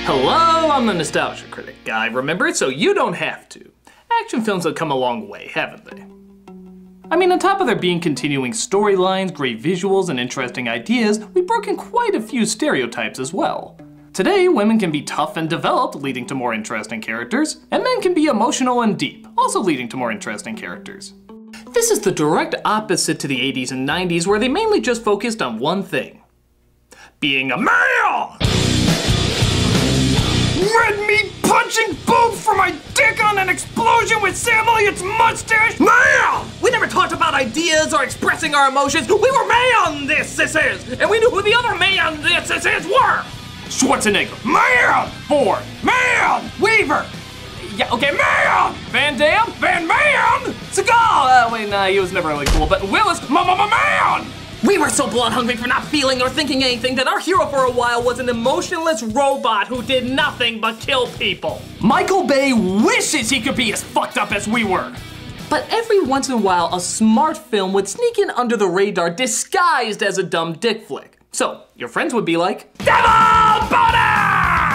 Hello, I'm the Nostalgia Critic guy, remember it so you don't have to. Action films have come a long way, haven't they? I mean, on top of there being continuing storylines, great visuals, and interesting ideas, we've broken quite a few stereotypes as well. Today, women can be tough and developed, leading to more interesting characters, and men can be emotional and deep, also leading to more interesting characters. This is the direct opposite to the 80s and 90s, where they mainly just focused on one thing: being a male! Red meat punching boobs for my dick on an explosion with Sam Elliott's mustache! Male! We never talked about ideas or expressing our emotions. We were man this is, and we knew who the other man this is were! Schwarzenegger, man! Ford, man! Weaver! Yeah, okay, man! Van Damme, Van Man! Seagal! Wait, nah, he was never really cool, but Willis, man! We were so blood hungry for not feeling or thinking anything that our hero for a while was an emotionless robot who did nothing but kill people. Michael Bay wishes he could be as fucked up as we were. But every once in a while, a smart film would sneak in under the radar disguised as a dumb dick flick. So, your friends would be like, Devil Boner!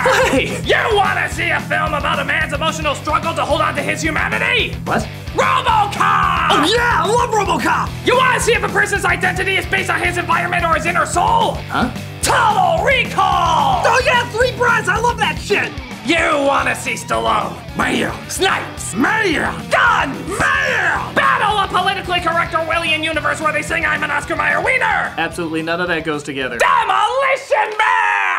Hey! You wanna see a film about a man's emotional struggle to hold on to his humanity? What? RoboCop! Oh yeah, I love RoboCop! You wanna see if a person's identity is based on his environment or his inner soul? Huh? Total Recall! Oh yeah, 3 Bras, I love that shit! You wanna see Stallone, Mayo, Snipes, Mayo, Gunn, Mayo, battle a politically correct Orwellian universe where they sing I'm an Oscar Mayer wiener! Absolutely none of that goes together. Demolition Man!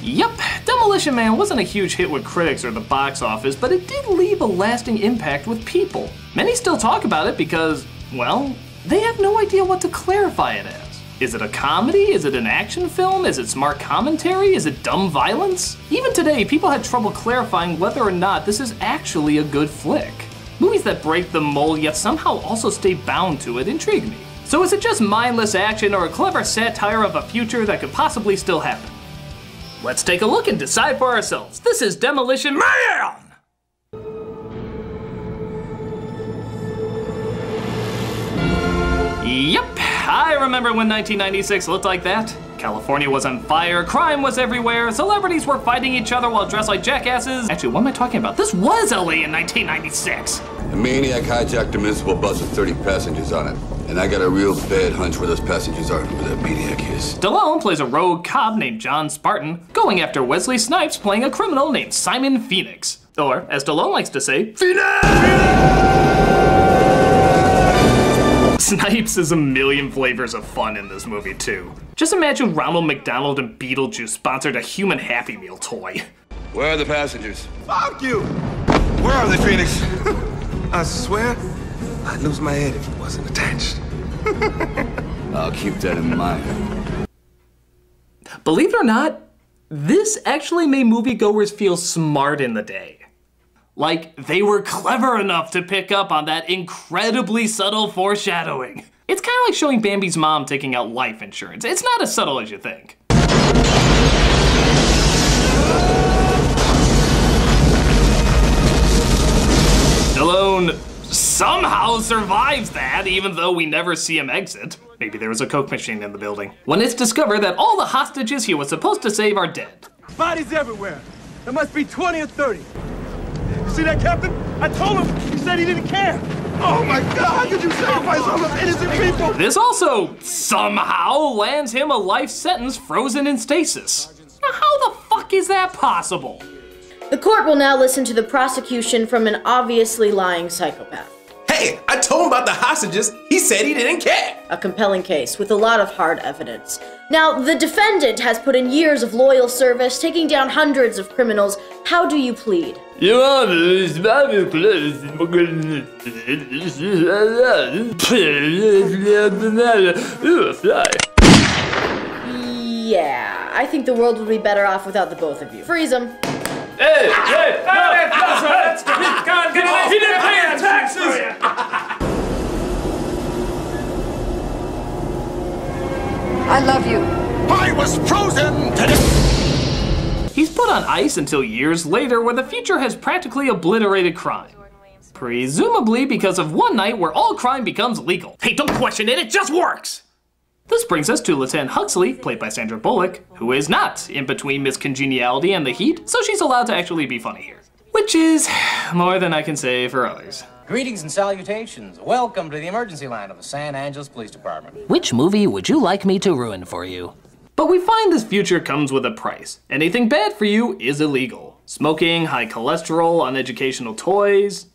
Yep, Demolition Man wasn't a huge hit with critics or the box office, but it did leave a lasting impact with people. Many still talk about it because, well, they have no idea what to clarify it as. Is it a comedy? Is it an action film? Is it smart commentary? Is it dumb violence? Even today, people had trouble clarifying whether or not this is actually a good flick. Movies that break the mold yet somehow also stay bound to it intrigue me. So is it just mindless action or a clever satire of a future that could possibly still happen? Let's take a look and decide for ourselves. This is Demolition Man! Yep, I remember when 1996 looked like that. California was on fire, crime was everywhere, celebrities were fighting each other while dressed like jackasses. Actually, what am I talking about? This was LA in 1996. A maniac hijacked a municipal bus with 30 passengers on it. And I got a real bad hunch where those passengers are and who that maniac is. Stallone plays a rogue cop named John Spartan, going after Wesley Snipes playing a criminal named Simon Phoenix. Or, as Stallone likes to say, Phoenix! Snipes is a million flavors of fun in this movie too. Just imagine Ronald McDonald and Beetlejuice sponsored a human Happy Meal toy. Where are the passengers? Fuck you! Where are they, Phoenix? I swear, I'd lose my head if it wasn't attached. I'll keep that in mind. Believe it or not, this actually made moviegoers feel smart in the day. Like, they were clever enough to pick up on that incredibly subtle foreshadowing. It's kind of like showing Bambi's mom taking out life insurance. It's not as subtle as you think. Stallone somehow survives that, even though we never see him exit. Maybe there was a Coke machine in the building. When it's discovered that all the hostages he was supposed to save are dead. Bodies everywhere. There must be 20 or 30. See that, Captain? I told him. He said he didn't care. Oh my God, how could you sacrifice all those innocent people? This also somehow lands him a life sentence frozen in stasis. Now, how the fuck is that possible? The court will now listen to the prosecution from an obviously lying psychopath. Hey, I told him about the hostages. He said he didn't care. A compelling case with a lot of hard evidence. Now, the defendant has put in years of loyal service, taking down hundreds of criminals. How do you plead? Your Honor, it's very close. Yeah, I think the world would be better off without the both of you. Freeze them. Hey, he didn't pay his taxes! I love you. I was frozen to death. He's put on ice until years later, where the future has practically obliterated crime. Presumably because of one night where all crime becomes legal. Hey, don't question it, it just works! This brings us to Lieutenant Huxley, played by Sandra Bullock, who is not in between Miss Congeniality and the Heat, so she's allowed to actually be funny here. Which is more than I can say for others. Greetings and salutations. Welcome to the emergency line of the San Angeles Police Department. Which movie would you like me to ruin for you? But we find this future comes with a price. Anything bad for you is illegal. Smoking, high cholesterol, uneducational toys,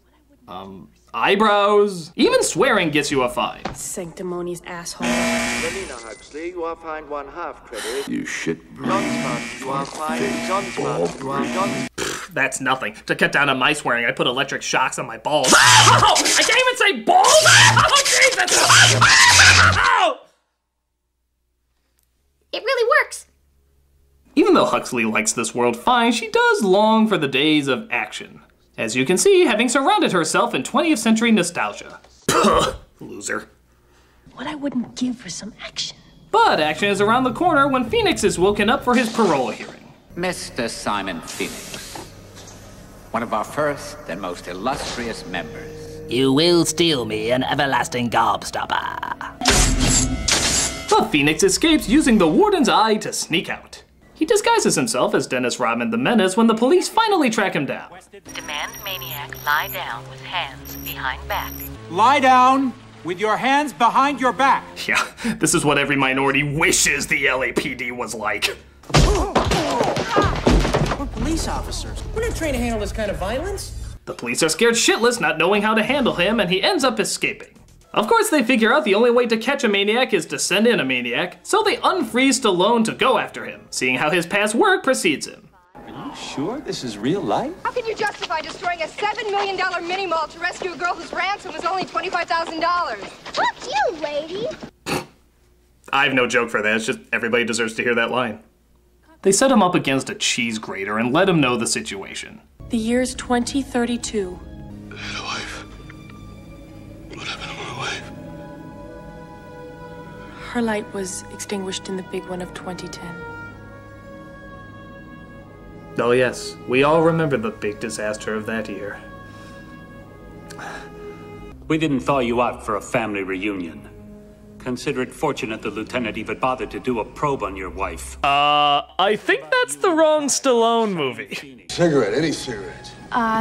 eyebrows, even swearing gets you a fine. Sanctimonious asshole. Melina Huxley, you are fined 1/2 credit. You shit. Johnsman, you are fined. Johnsman, you are Johnsman. That's nothing. To cut down on my swearing, I put electric shocks on my balls. Oh, I can't even say balls! Oh, Jesus! Oh! It really works. Even though Huxley likes this world fine, she does long for the days of action. As you can see, having surrounded herself in 20th century nostalgia. Loser. What I wouldn't give for some action. But action is around the corner when Phoenix is woken up for his parole hearing. Mr. Simon Phoenix, one of our first and most illustrious members. You will steal me an everlasting gobstopper. But Phoenix escapes using the warden's eye to sneak out. He disguises himself as Dennis Rodman the Menace when the police finally track him down. Demand maniac lie down with hands behind back. Lie down with your hands behind your back. Yeah, this is what every minority wishes the LAPD was like. We're police officers. We're not trained to handle this kind of violence. The police are scared shitless, not knowing how to handle him, and he ends up escaping. Of course, they figure out the only way to catch a maniac is to send in a maniac, so they unfreeze Stallone to go after him, seeing how his past work precedes him. Are you sure this is real life? How can you justify destroying a $7 million mini-mall to rescue a girl whose ransom was only $25,000? Fuck you, lady! I have no joke for that, it's just everybody deserves to hear that line. They set him up against a cheese grater and let him know the situation. The year's 2032. I had a wife. What happened to my wife? Her light was extinguished in the big one of 2010. Oh yes, we all remember the big disaster of that year. We didn't thaw you out for a family reunion. Consider it fortunate the lieutenant even bothered to do a probe on your wife. I think that's the wrong Stallone movie. Cigarette, any cigarette.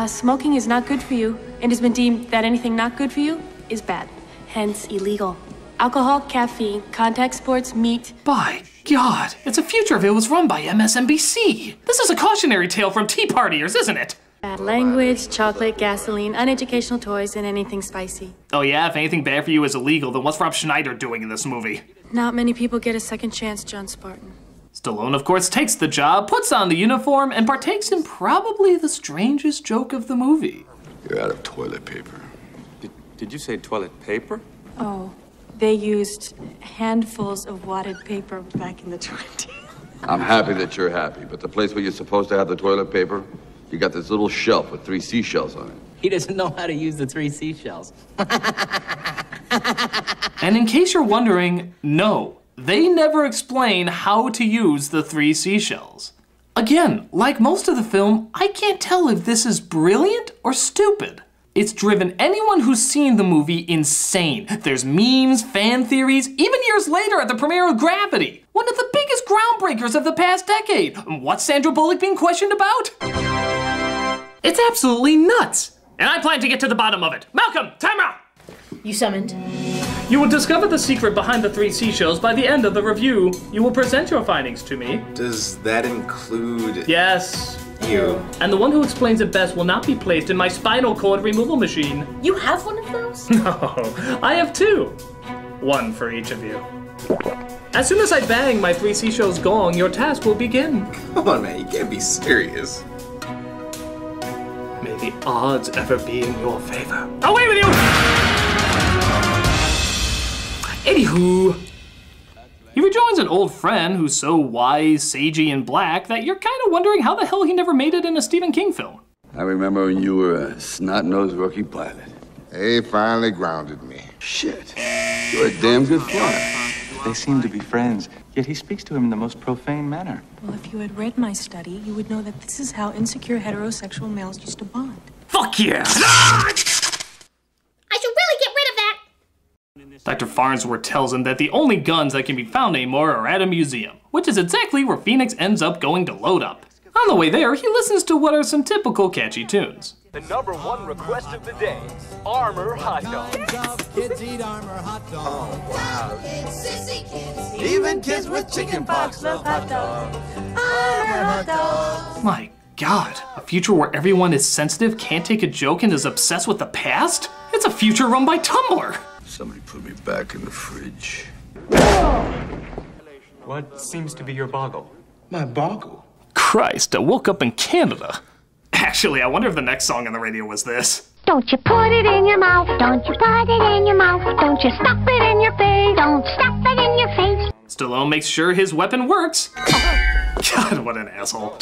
Smoking is not good for you, and has been deemed that anything not good for you is bad, hence illegal. Alcohol, caffeine, contact sports, meat. By God, it's a future if it was run by MSNBC. This is a cautionary tale from Tea Partiers, isn't it? Bad language, chocolate, gasoline, uneducational toys, and anything spicy. Oh yeah, if anything bad for you is illegal, then what's Rob Schneider doing in this movie? Not many people get a second chance, John Spartan. Stallone, of course, takes the job, puts on the uniform, and partakes in probably the strangest joke of the movie. You're out of toilet paper. Did you say toilet paper? Oh, they used handfuls of wadded paper back in the 20s. I'm happy that you're happy, but the place where you're supposed to have the toilet paper, you got this little shelf with 3 seashells on it. He doesn't know how to use the 3 seashells. And in case you're wondering, no, they never explain how to use the 3 seashells. Again, like most of the film, I can't tell if this is brilliant or stupid. It's driven anyone who's seen the movie insane. There's memes, fan theories, even years later at the premiere of Gravity, one of the biggest groundbreakers of the past decade. What's Sandra Bullock being questioned about? It's absolutely nuts. And I plan to get to the bottom of it. Malcolm, time out! You summoned? You will discover the secret behind the 3 seashells by the end of the review. You will present your findings to me. Does that include... Yes. You. And the one who explains it best will not be placed in my spinal cord removal machine. You have one of those? No, I have 2. 1 for each of you. As soon as I bang my 3 seashells gong, your task will begin. Come on, man, you can't be serious. May the odds ever be in your favor. Away with you! Anywho, he rejoins an old friend who's so wise, sagey, and black that you're kind of wondering how the hell he never made it in a Stephen King film. I remember when you were a snot-nosed rookie pilot. They finally grounded me. Shit, you're a damn good flyer. They seem to be friends, yet he speaks to him in the most profane manner. Well, if you had read my study, you would know that this is how insecure heterosexual males used to bond. Fuck yeah! I should really get rid of that! Dr. Farnsworth tells him that the only guns that can be found anymore are at a museum, which is exactly where Phoenix ends up going to load up. On the way there, he listens to what are some typical catchy tunes. The #1 request of the day, Armor Hot Dog. Kids eat Armor Hot Dog. Oh, wow. Even kids with chicken pox love hot dog. Armor Hot Dog. My God, a future where everyone is sensitive, can't take a joke, and is obsessed with the past? It's a future run by Tumblr. Somebody put me back in the fridge. What seems to be your boggle? My boggle? Christ, I woke up in Canada. Actually, I wonder if the next song on the radio was this. Don't you put it in your mouth, don't you put it in your mouth, don't you stuff it in your face, don't stuff it in your face. Stallone makes sure his weapon works. God, what an asshole.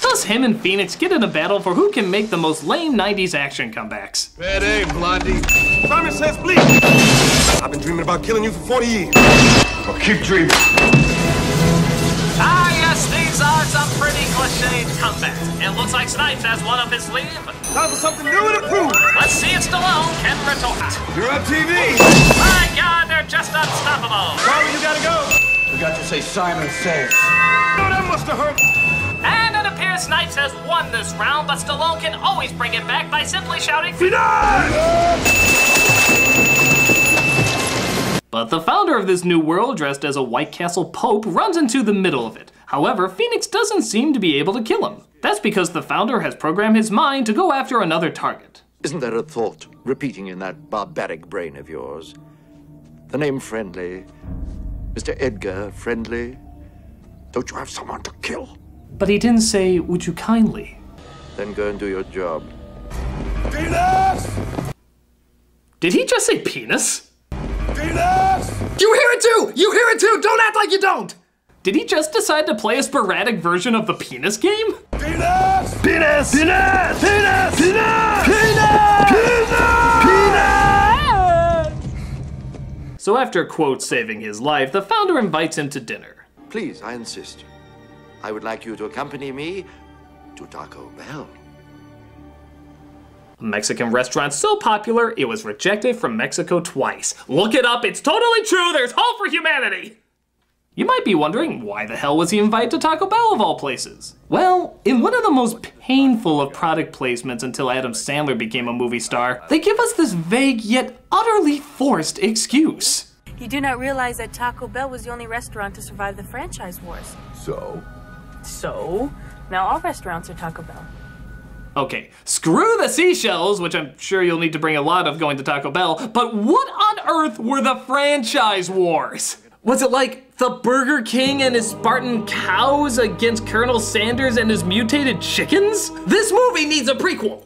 Thus, him and Phoenix get in a battle for who can make the most lame 90s action comebacks. Bad aim, Blondie. Simon says please. I've been dreaming about killing you for 40 years. Well, keep dreaming. Ah, yes, these are some pretty cliched comebacks. It looks like Snipes has one up his sleeve. Time for something new and improved. Let's see if Stallone can retort. You're on TV. My God, they're just unstoppable. Charlie, you gotta go. Forgot to say Simon says. Oh, that must have hurt. And it appears Snipes has won this round, but Stallone can always bring it back by simply shouting, But the founder of this new world, dressed as a White Castle Pope, runs into the middle of it. However, Phoenix doesn't seem to be able to kill him. That's because the founder has programmed his mind to go after another target. Isn't there a thought repeating in that barbaric brain of yours? The name Friendly. Mr. Edgar Friendly. Don't you have someone to kill? But he didn't say, would you kindly? Then go and do your job. Penis! Did he just say penis? Penis! You hear it too! You hear it too! Don't act like you don't! Did he just decide to play a sporadic version of the penis game? Penis! Penis! Penis! Penis! Penis! So after, quote, saving his life, the founder invites him to dinner. Please, I insist. I would like you to accompany me to Taco Bell. A Mexican restaurant so popular, it was rejected from Mexico twice. Look it up, it's totally true, there's hope for humanity! You might be wondering, why the hell was he invited to Taco Bell of all places? Well, in one of the most painful of product placements until Adam Sandler became a movie star, they give us this vague yet utterly forced excuse. You do not realize that Taco Bell was the only restaurant to survive the franchise wars. So? So, now all restaurants are Taco Bell. Okay, screw the seashells, which I'm sure you'll need to bring a lot of going to Taco Bell, but what on earth were the franchise wars? Was it like the Burger King and his Spartan cows against Colonel Sanders and his mutated chickens? This movie needs a prequel.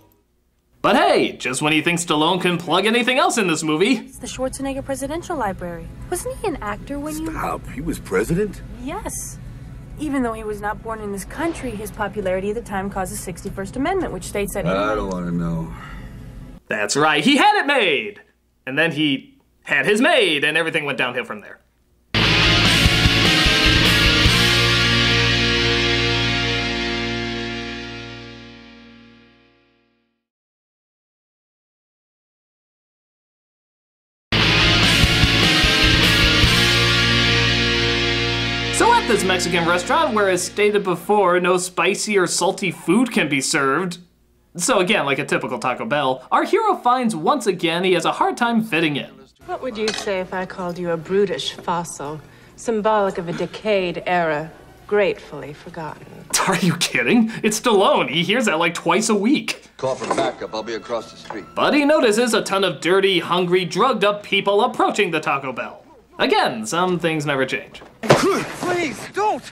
But hey, just when you think Stallone can plug anything else in this movie. It's the Schwarzenegger Presidential Library. Wasn't he an actor when you... Stop, he was president? Yes. Even though he was not born in this country, his popularity at the time caused the 61st Amendment, which states that... I don't want to know. That's right, he had it made! And then he had his made, and everything went downhill from there. So at this Mexican restaurant, where as stated before, no spicy or salty food can be served, so again, like a typical Taco Bell, our hero finds once again he has a hard time fitting in. What would you say if I called you a brutish fossil, symbolic of a decayed era, gratefully forgotten? Are you kidding? It's Stallone, he hears that like twice a week. Call for backup, I'll be across the street. But he notices a ton of dirty, hungry, drugged up people approaching the Taco Bell. Again, some things never change. Please, don't!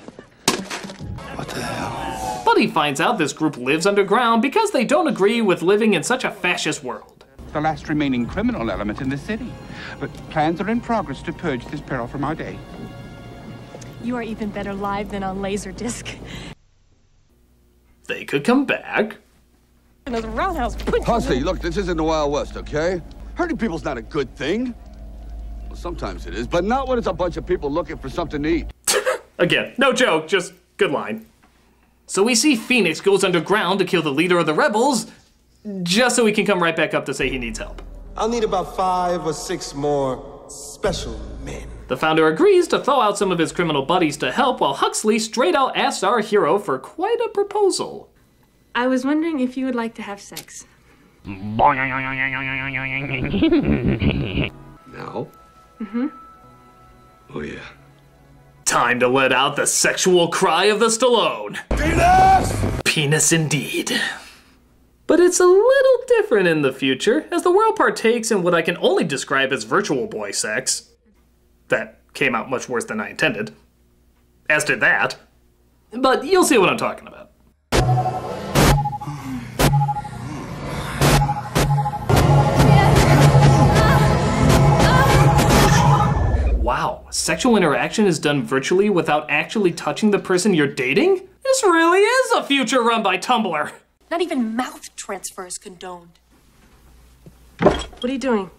What the hell? But he finds out this group lives underground because they don't agree with living in such a fascist world. The last remaining criminal element in the city. But plans are in progress to purge this peril from our day. You are even better live than on Laserdisc. They could come back. In a roundhouse. Hussy, look, this isn't the Wild West, okay? Hurting people's not a good thing. Well, sometimes it is, but not when it's a bunch of people looking for something to eat. Again, no joke, just good line. So we see Phoenix goes underground to kill the leader of the rebels, just so he can come right back up to say he needs help. I'll need about 5 or 6 more special men. The founder agrees to thaw out some of his criminal buddies to help, while Huxley straight out asks our hero for quite a proposal. I was wondering if you would like to have sex. Now? Mm-hmm. Oh, yeah. Time to let out the sexual cry of the Stallone. Penis! Penis indeed. But it's a little different in the future, as the world partakes in what I can only describe as virtual boy sex. That came out much worse than I intended. As did that. But you'll see what I'm talking about. Wow, sexual interaction is done virtually without actually touching the person you're dating? This really is a future run by Tumblr. Not even mouth transfer is condoned. What are you doing?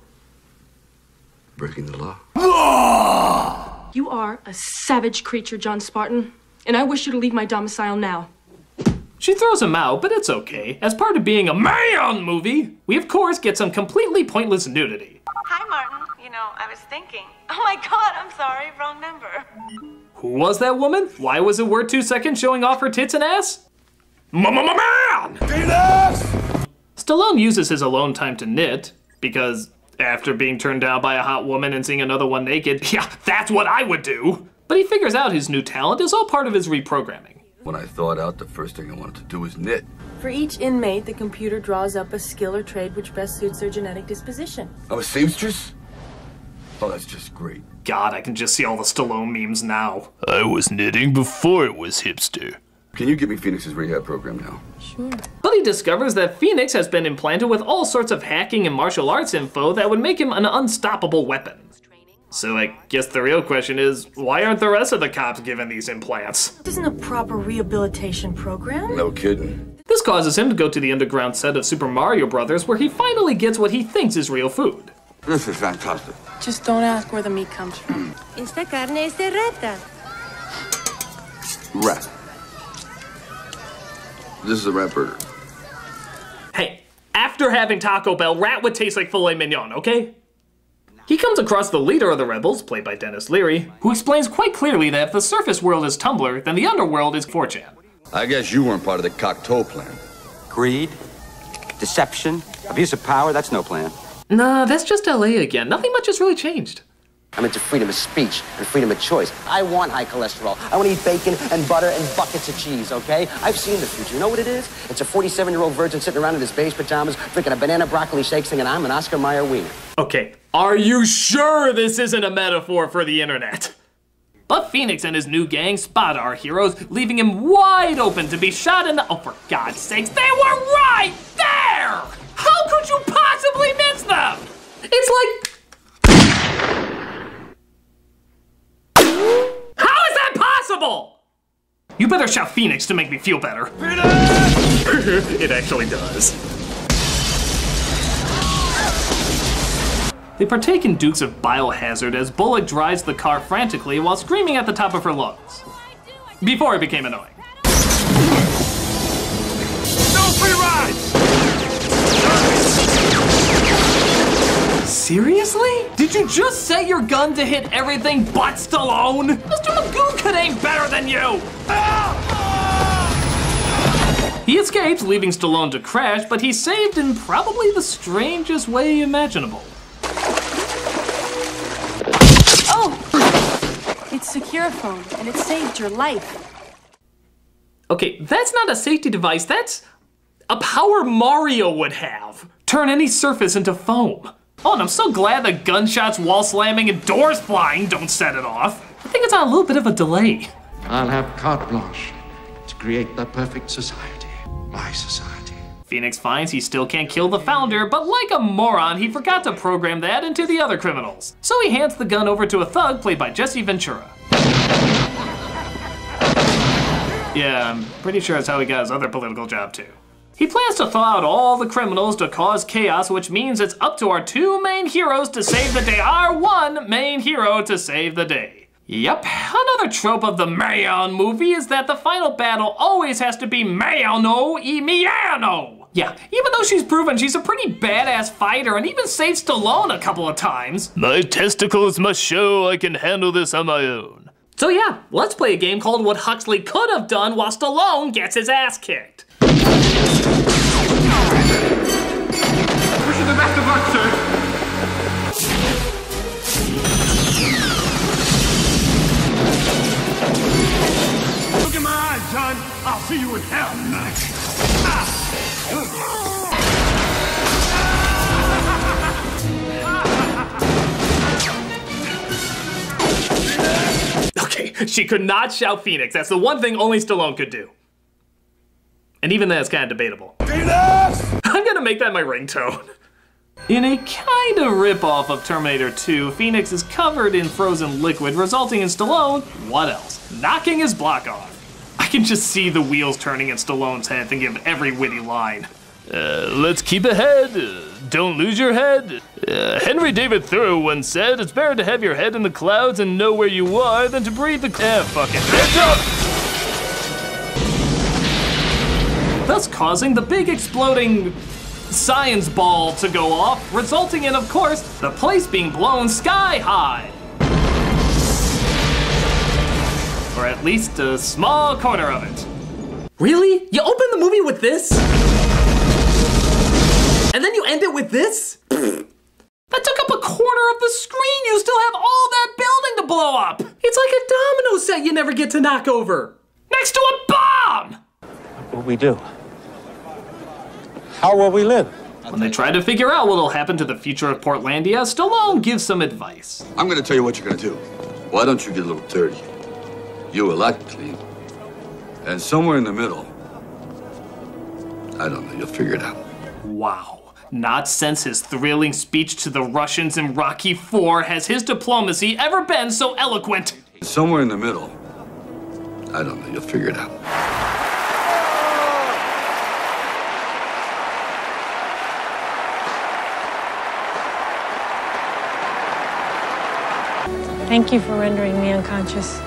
Breaking the law. You are a savage creature, John Spartan, and I wish you to leave my domicile now. She throws him out, but it's okay. As part of being a man movie, we of course get some completely pointless nudity. Hi, Martin. You know, I was thinking. Oh my God, I'm sorry, wrong number. Who was that woman? Why was it worth 2 seconds showing off her tits and ass? Man! Stallone uses his alone time to knit, because after being turned down by a hot woman and seeing another one naked, yeah, that's what I would do. But he figures out his new talent is all part of his reprogramming. When I thawed out, the first thing I wanted to do was knit. For each inmate, the computer draws up a skill or trade which best suits their genetic disposition. I'm a seamstress? Oh, that's just great. God, I can just see all the Stallone memes now. I was knitting before it was hipster. Can you give me Phoenix's rehab program now? Sure. But he discovers that Phoenix has been implanted with all sorts of hacking and martial arts info that would make him an unstoppable weapon. So I guess the real question is, why aren't the rest of the cops given these implants? This isn't a proper rehabilitation program. No kidding. This causes him to go to the underground set of Super Mario Brothers, where he finally gets what he thinks is real food. This is fantastic. Just don't ask where the meat comes from. Esta carne es de rata. Rat. This is a rat burger. Hey, after having Taco Bell, rat would taste like filet mignon, okay? He comes across the leader of the rebels, played by Dennis Leary, who explains quite clearly that if the surface world is Tumblr, then the underworld is 4chan. I guess you weren't part of the Cocteau plan. Greed, deception, abuse of power, that's no plan. Nah, that's just LA again. Nothing much has really changed. I'm into freedom of speech and freedom of choice. I want high cholesterol. I want to eat bacon and butter and buckets of cheese, okay? I've seen the future. You know what it is? It's a 47-year-old virgin sitting around in his beige pajamas, drinking a banana broccoli shake, singing I'm an Oscar Mayer wiener. Okay, are you sure this isn't a metaphor for the internet? But Phoenix and his new gang spot our heroes, leaving him wide open to be shot in the— oh, for God's sakes, they were right there! How could you possibly miss them? It's like— how is that possible? You better shout Phoenix to make me feel better. It actually does. They partake in Dukes of Biohazard as Bullock drives the car frantically while screaming at the top of her lungs. Before it became annoying. No free rides! Seriously? Did you just set your gun to hit everything but Stallone? Mr. Magoo could aim better than you! He escapes, leaving Stallone to crash, but he's saved in probably the strangest way imaginable. Oh! It's Securaphone, and it saved your life. Okay, that's not a safety device, that's a power Mario would have. Turn any surface into foam. Oh, and I'm so glad that gunshots, wall slamming, and doors flying don't set it off. I think it's on a little bit of a delay. I'll have carte blanche to create the perfect society. My society. Phoenix finds he still can't kill the founder, but like a moron, he forgot to program that into the other criminals. So he hands the gun over to a thug played by Jesse Ventura. Yeah, I'm pretty sure that's how he got his other political job too. He plans to thaw out all the criminals to cause chaos, which means it's up to our two main heroes to save the day. Our one main hero to save the day. Yep, another trope of the Mayan movie is that the final battle always has to be Mayano y Miano. Yeah, even though she's proven she's a pretty badass fighter and even saved Stallone a couple of times. My testicles must show I can handle this on my own. So yeah, let's play a game called What Huxley Could Have Done while Stallone gets his ass kicked. Wish you the best of luck, sir. Look in my eyes, John. I'll see you in hell. Okay, she could not shout Phoenix. That's the one thing only Stallone could do. And even that's kind of debatable. Phoenix! I'm gonna make that my ringtone. In a kind of ripoff of Terminator 2, Phoenix is covered in frozen liquid, resulting in Stallone, what else? Knocking his block off. I can just see the wheels turning in Stallone's head thinking of every witty line. Let's keep ahead. Don't lose your head. Henry David Thoreau once said, it's better to have your head in the clouds and know where you are than to breathe the... fuck it. Heads up! Thus causing the big exploding science ball to go off, resulting in, of course, the place being blown sky high. Or at least a small corner of it. Really? You open the movie with this? And then you end it with this? That took up a quarter of the screen. You still have all that building to blow up. It's like a domino set you never get to knock over. Next to a bomb! What will we do? How will we live? When they try to figure out what'll happen to the future of Portlandia, Stallone gives some advice. I'm gonna tell you what you're gonna do. Why don't you get a little dirty? You will act clean. And somewhere in the middle, I don't know, you'll figure it out. Wow. Not since his thrilling speech to the Russians in Rocky IV has his diplomacy ever been so eloquent. Somewhere in the middle, I don't know, you'll figure it out. Thank you for rendering me unconscious.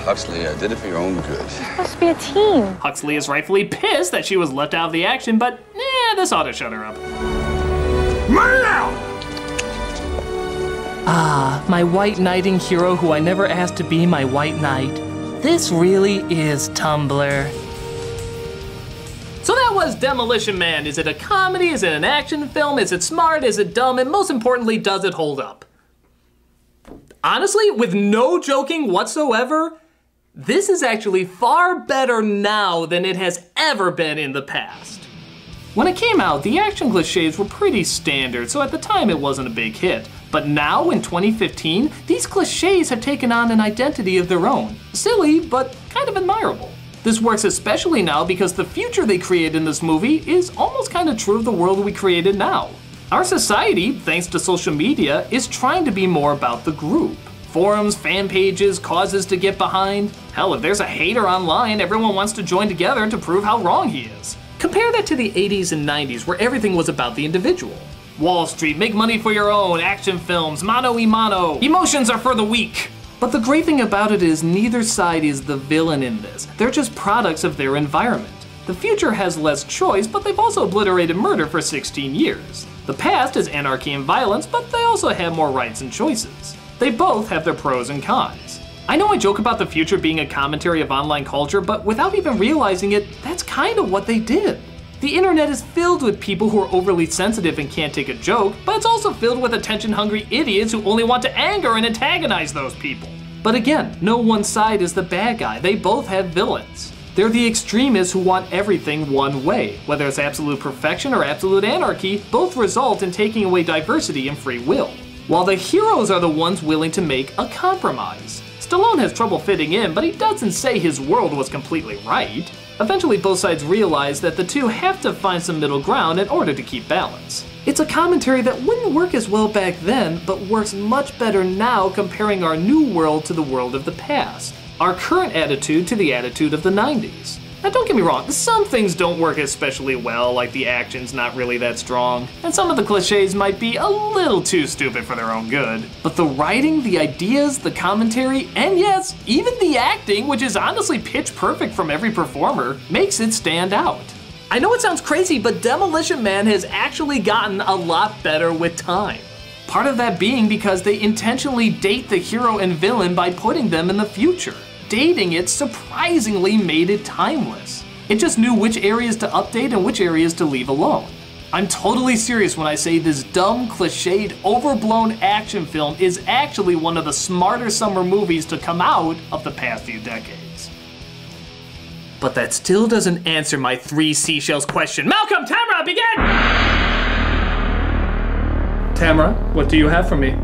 Huxley, I did it for your own good. It's supposed to be a team. Huxley is rightfully pissed that she was left out of the action, but this ought to shut her up. Ah, my white knighting hero who I never asked to be my white knight. This really is Tumblr. So that was Demolition Man. Is it a comedy? Is it an action film? Is it smart? Is it dumb? And most importantly, does it hold up? Honestly, with no joking whatsoever, this is actually far better now than it has ever been in the past. When it came out, the action cliches were pretty standard, so at the time it wasn't a big hit. But now, in 2015, these cliches have taken on an identity of their own. Silly, but kind of admirable. This works especially now because the future they created in this movie is almost kind of true of the world we created now. Our society, thanks to social media, is trying to be more about the group. Forums, fan pages, causes to get behind. Hell, if there's a hater online, everyone wants to join together to prove how wrong he is. Compare that to the 80s and 90s where everything was about the individual. Wall Street, make money for your own, action films, mano y mano, emotions are for the weak. But the great thing about it is neither side is the villain in this. They're just products of their environment. The future has less choice, but they've also obliterated murder for 16 years. The past is anarchy and violence, but they also have more rights and choices. They both have their pros and cons. I know I joke about the future being a commentary of online culture, but without even realizing it, that's kind of what they did. The internet is filled with people who are overly sensitive and can't take a joke, but it's also filled with attention-hungry idiots who only want to anger and antagonize those people. But again, no one side is the bad guy, they both have villains. They're the extremists who want everything one way. Whether it's absolute perfection or absolute anarchy, both result in taking away diversity and free will. While the heroes are the ones willing to make a compromise. Stallone has trouble fitting in, but he doesn't say his world was completely right. Eventually both sides realize that the two have to find some middle ground in order to keep balance. It's a commentary that wouldn't work as well back then, but works much better now comparing our new world to the world of the past. Our current attitude to the attitude of the 90s. Now don't get me wrong, some things don't work especially well, like the action's not really that strong, and some of the cliches might be a little too stupid for their own good. But the writing, the ideas, the commentary, and yes, even the acting, which is honestly pitch perfect from every performer, makes it stand out. I know it sounds crazy, but Demolition Man has actually gotten a lot better with time. Part of that being because they intentionally date the hero and villain by putting them in the future. Dating it surprisingly made it timeless. It just knew which areas to update and which areas to leave alone. I'm totally serious when I say this dumb, cliched, overblown action film is actually one of the smarter summer movies to come out of the past few decades. But that still doesn't answer my 3 seashells question. Malcolm, Tamara, begin! Tamara, what do you have for me?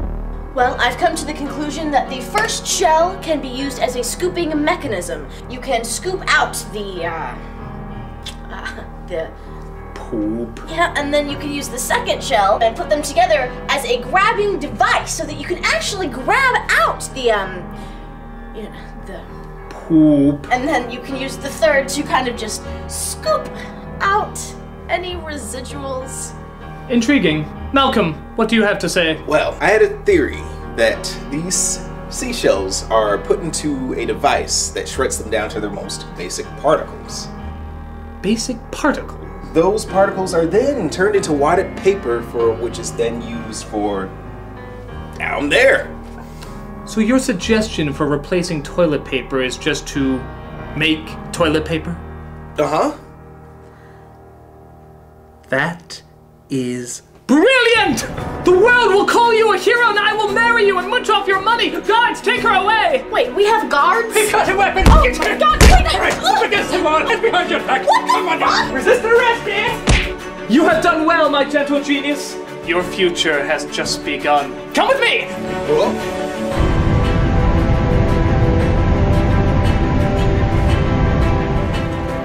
Well, I've come to the conclusion that the first shell can be used as a scooping mechanism. You can scoop out the poop. Yeah, and then you can use the second shell and put them together as a grabbing device so that you can actually grab out the poop. And then you can use the third to kind of just scoop out any residuals. Intriguing. Malcolm, what do you have to say? Well, I had a theory that these seashells are put into a device that shreds them down to their most basic particles. Basic particles? Those particles are then turned into wadded paper, for which is then used for down there. So your suggestion for replacing toilet paper is just to make toilet paper? Uh-huh. That is brilliant! The world will call you a hero and I will marry you and munch off your money! Guards, take her away! Wait, we have guards? We've got a weapon! Oh my god, wait! Alright, up against the wall, head behind your back! What the Come on fuck? now! Resist arrest, eh? You have done well, my gentle genius. Your future has just begun. Come with me! Cool.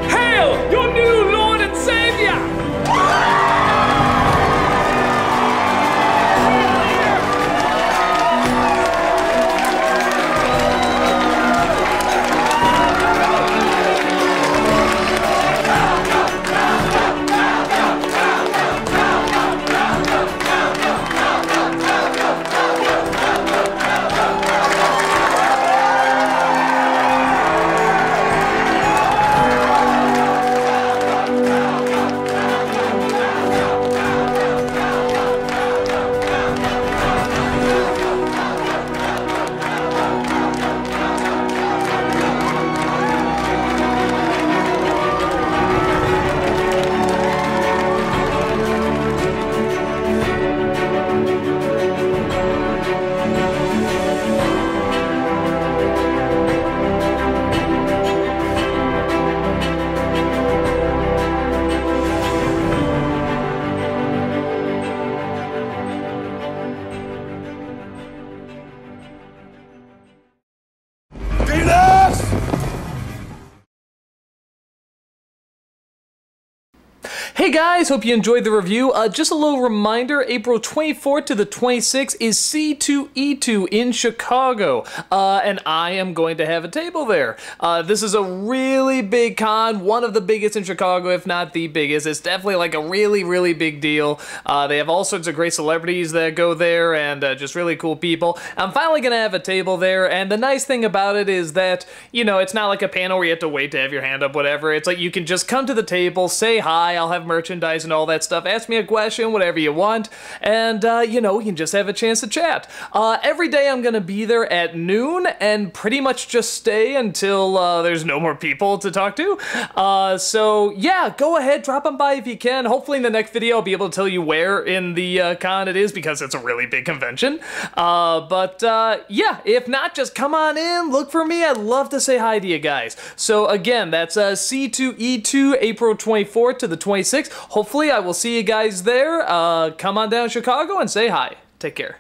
Hail, your new Lord and Savior! Hey guys, hope you enjoyed the review. Just a little reminder, April 24th to the 26th is C2E2 in Chicago, and I am going to have a table there. This is a really big con, one of the biggest in Chicago, if not the biggest. It's definitely like a really, really big deal. They have all sorts of great celebrities that go there and just really cool people. I'm finally going to have a table there, and the nice thing about it is that, you know, it's not like a panel where you have to wait to have your hand up, whatever. It's like you can just come to the table, say hi, I'll have merchandise and all that stuff, ask me a question, whatever you want, and you know, we can just have a chance to chat. Every day I'm gonna be there at noon and pretty much just stay until there's no more people to talk to. So yeah, go ahead, drop on by if you can. Hopefully in the next video I'll be able to tell you where in the con it is, because it's a really big convention. Yeah, if not, just come on in, look for me. I'd love to say hi to you guys. So again, that's C2E2, April 24th to the 26th. Hopefully I will see you guys there. Come on down to Chicago and say hi. Take care.